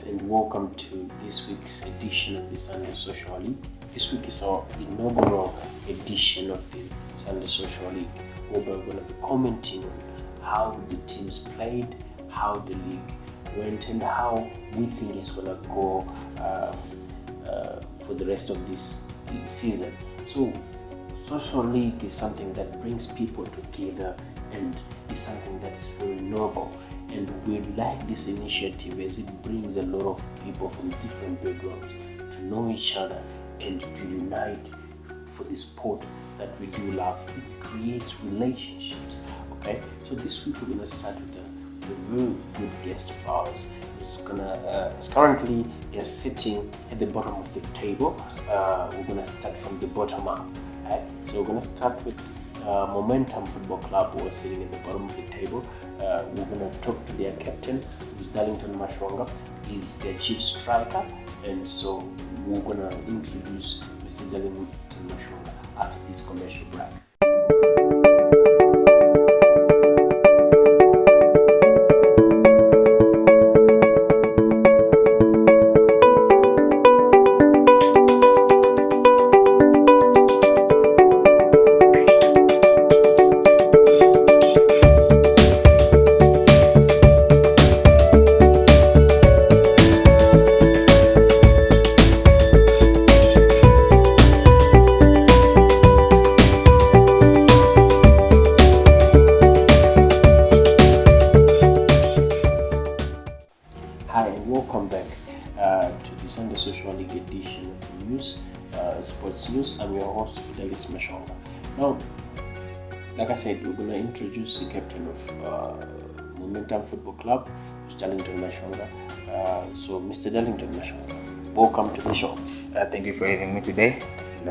and welcome to this week's edition of the Sunday Social League. This week is our inaugural edition of the Sunday Social League, where we're going to be commenting on how the teams played, how the league went, and how we think it's going to go for the rest of this season. So, Social League is something that brings people together and is something that is very noble. And we like this initiative as it brings a lot of people from different backgrounds to know each other and to unite for the sport that we do love. It creates relationships. Okay, so this week we're gonna start with a very good guest of ours. It's currently they're sitting at the bottom of the table. We're gonna start from the bottom up. Right? So we're gonna start with Momentum Football Club, who are sitting at the bottom of the table. We're going to talk to their captain, who's Darlington Mashonga. He's their chief striker, and so we're going to introduce Mr. Darlington Mashonga after this commercial break. Hi and welcome back to the Sunday Social League edition of the news, Sports News. I'm your host, Fidelis Mashonga. Now, like I said, we're going to introduce the captain of Momentum Football Club, Mr. Darlington Mashonga. So, Mr. Darlington Mashonga, welcome to the show. Thank you for having me today. And,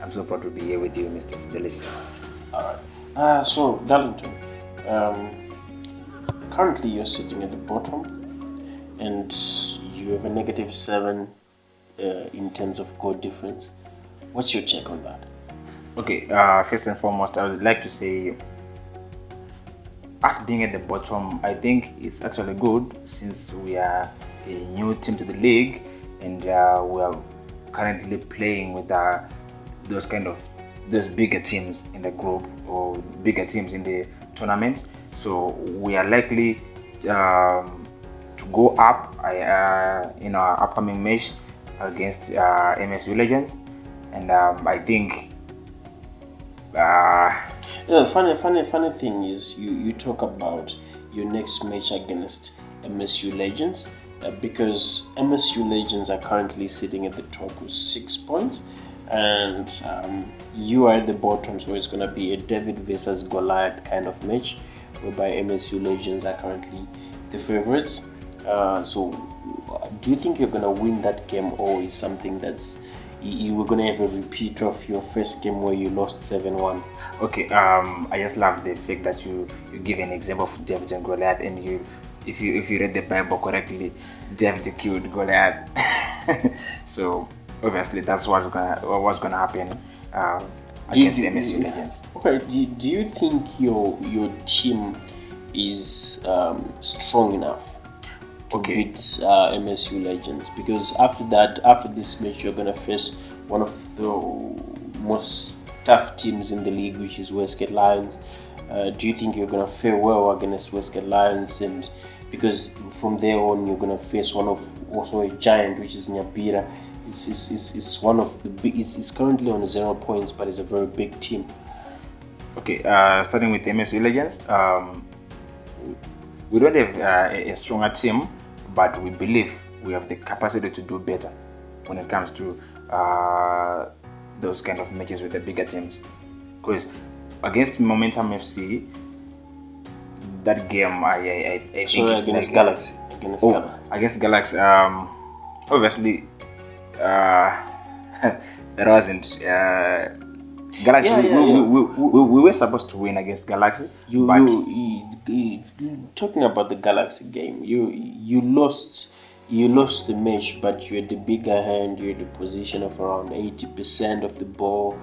I'm so proud to be here with you, Mr. Fidelis. Alright. So, Darlington, currently you're sitting at the bottom, and you have a -7 in terms of goal difference. What's your take on that? Okay, first and foremost, I would like to say, us being at the bottom, I think it's actually good since we are a new team to the league and we are currently playing with those bigger teams in the group or bigger teams in the tournament. So we are likely to go up in our upcoming match against MSU Legends, and I think funny thing is you talk about your next match against MSU Legends because MSU Legends are currently sitting at the top with 6 points, and you are at the bottom, so it's going to be a David versus Goliath kind of match whereby MSU Legends are currently the favorites. So do you think you're gonna win that game, or is something that's you were gonna have a repeat of your first game where you lost 7-1? Okay, I just love the fact that you give an example of David and Goliath, and if you read the Bible correctly, David killed Goliath. So obviously that's what's gonna happen against the MSU Legends. Okay, do you think your team is strong enough to beat MSU Legends? Because after this match, you're gonna face one of the most tough teams in the league, which is Westgate Lions. Do you think you're gonna fare well against Westgate Lions? And because from there on, you're gonna face also a giant, which is Nyabira. It's one of the big. It's currently on 0 points, but it's a very big team. Okay, starting with MSU Legends, we don't have a stronger team, but we believe we have the capacity to do better when it comes to those kind of matches with the bigger teams. Because against Momentum FC, that game I think it's against like Galaxy. Against Galaxy, obviously there wasn't. Galaxy, we were supposed to win against Galaxy. Talking about the Galaxy game, you lost the match, but you had the bigger hand. You had a position of around 80% of the ball.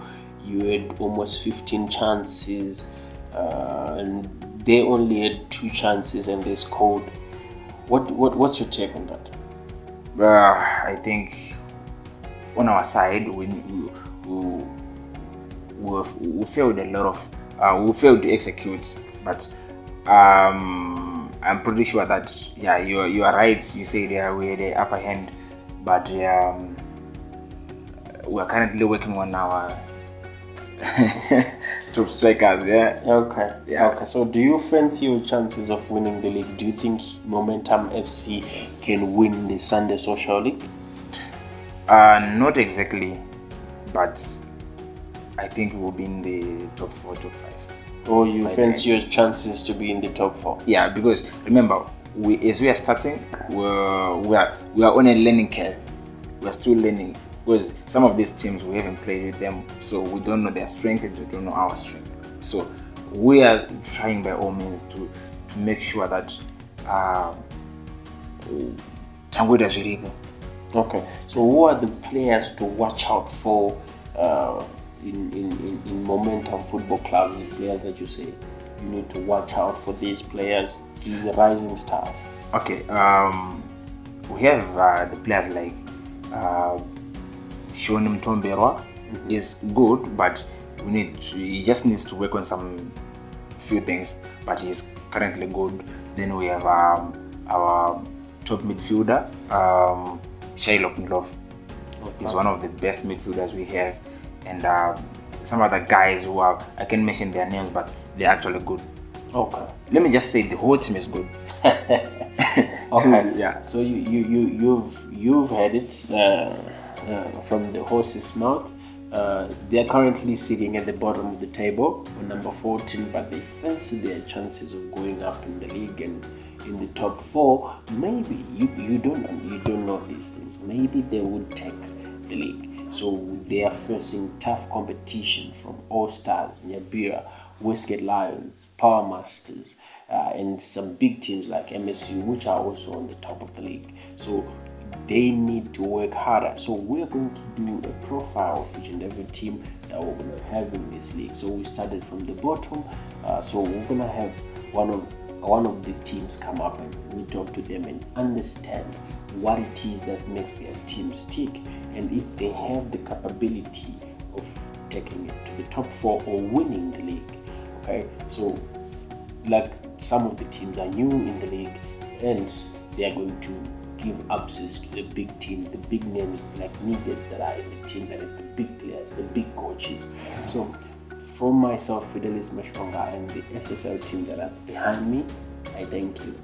You had almost 15 chances, and they only had 2 chances and they scored. What's your take on that? I think on our side, we failed a lot of we failed to execute, but I'm pretty sure that you are right. You say we had the upper hand, but we are currently working on our top strikers. Yeah. Okay. Yeah. Okay. So, do you fancy your chances of winning the league? Do you think Momentum FC can win the Sunday Social League? Not exactly, but I think we'll be in the top 4, top 5. Or you fancy your chances to be in the top 4? Yeah, because remember, as we are starting, we are on a learning curve. We are still learning because some of these teams we haven't played with them, so we don't know their strength and we don't know our strength. So we are trying by all means to make sure that Tanguida Ziribo. Okay. So who are the players to watch out for in Momentum Football Club? The players that you say you need to watch out for, these players, the rising stars. Okay. We have the players like Shoni Mtomberwa is good, but he just needs to work on some few things, but he's currently good. Then we have our top midfielder, Shailok Ndlovu. He's one of the best midfielders we have, and some other guys who are, I can't mention their names, but they're actually good. Okay. Let me just say the whole team is good. Okay. Yeah. So you've had it from the horse's mouth. They're currently sitting at the bottom of the table on number 14, but they fancy their chances of going up in the league and in the top 4. Maybe you don't know these things. Maybe they would take the league. So they are facing tough competition from All Stars, Nyabira, Westgate Lions, Power Masters, and some big teams like MSU, which are also on the top of the league. So they need to work harder. So we're going to do a profile of each and every team that we're going to have in this league. So we started from the bottom. So we're going to have one of the teams come up and we talk to them and understand what it is that makes their teams tick, and if they have the capability of taking it to the top 4 or winning the league. Okay, so like some of the teams are new in the league and they are going to give access to the big teams, the big names like Neededs that are in the team, that are the big players, the big coaches. So from myself, Fidelis Mashonga, and the SSL team that are behind me, I thank you.